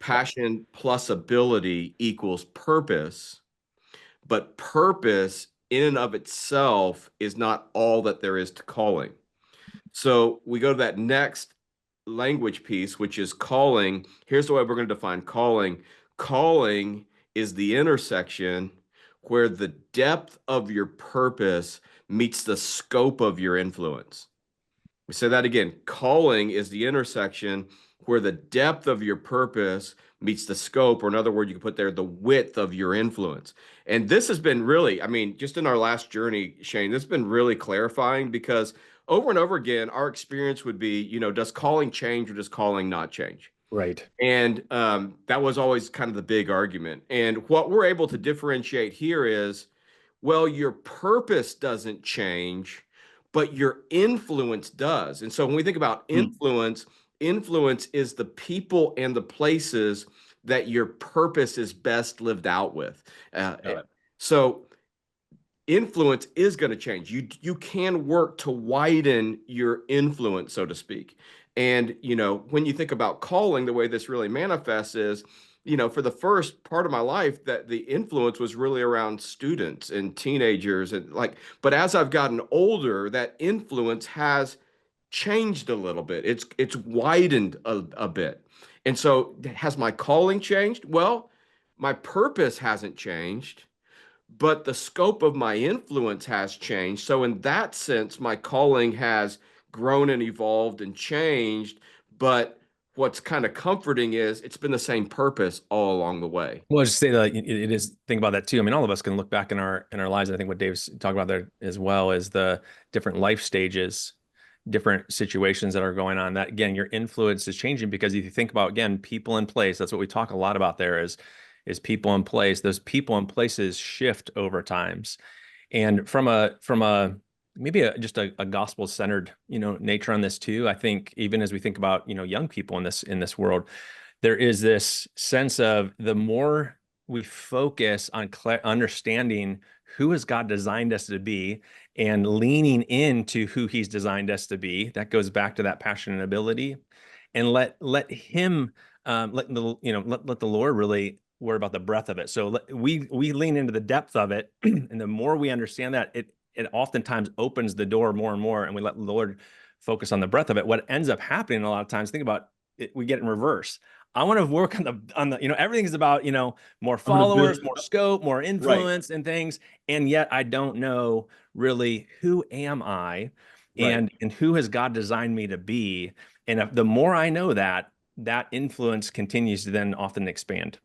passion plus ability equals purpose, but purpose in and of itself is not all that there is to calling. So we go to that next language piece, which is calling. Here's the way we're going to define calling. Calling is the intersection where the depth of your purpose meets the scope of your influence. We say that again. Calling is the intersection where the depth of your purpose meets the scope, or in other words, you can put there the width of your influence. And this has been really, I mean, just in our last journey, Shane, this has been really clarifying because over and over again, our experience would be, does calling change or does calling not change? Right. And that was always kind of the big argument. And what we're able to differentiate here is, well, your purpose doesn't change, but your influence does. And so when we think about Mm. influence, influence is the people and the places that your purpose is best lived out with. Got it. So influence is going to change. You can work to widen your influence, so to speak. And when you think about calling, the way this really manifests is, for the first part of my life, that the influence was really around students and teenagers and but as I've gotten older, that influence has changed a little bit. It's widened a bit. And so has my calling changed? Well, my purpose hasn't changed, but the scope of my influence has changed. So in that sense, my calling has grown and evolved and changed. But what's kind of comforting is it's been the same purpose all along the way. Well, I just say that it is think about that too. I mean, all of us can look back in our lives. I think what Dave's talking about there as well is the different life stages, different situations that are going on. That again, your influence is changing because if you think about again, people in place, that's what we talk a lot about there is people in place. Those people in places shift over times. And from a maybe just a gospel centered, nature on this too. I think even as we think about, young people in this world, there is this sense of the more we focus on understanding who has God designed us to be and leaning into who he's designed us to be, that goes back to that passion and ability, and let him let the Lord really worry about the breadth of it. So we lean into the depth of it, and the more we understand that, it oftentimes opens the door more and more, and we let the Lord focus on the breadth of it. What ends up happening a lot of times, think about it, we get in reverse. I want to work on the everything's about more I'm going to followers, build. more scope, more Right, influence and things, and yet I don't know really who am I, right. and who has God designed me to be. And the more I know that, that influence continues to then often expand.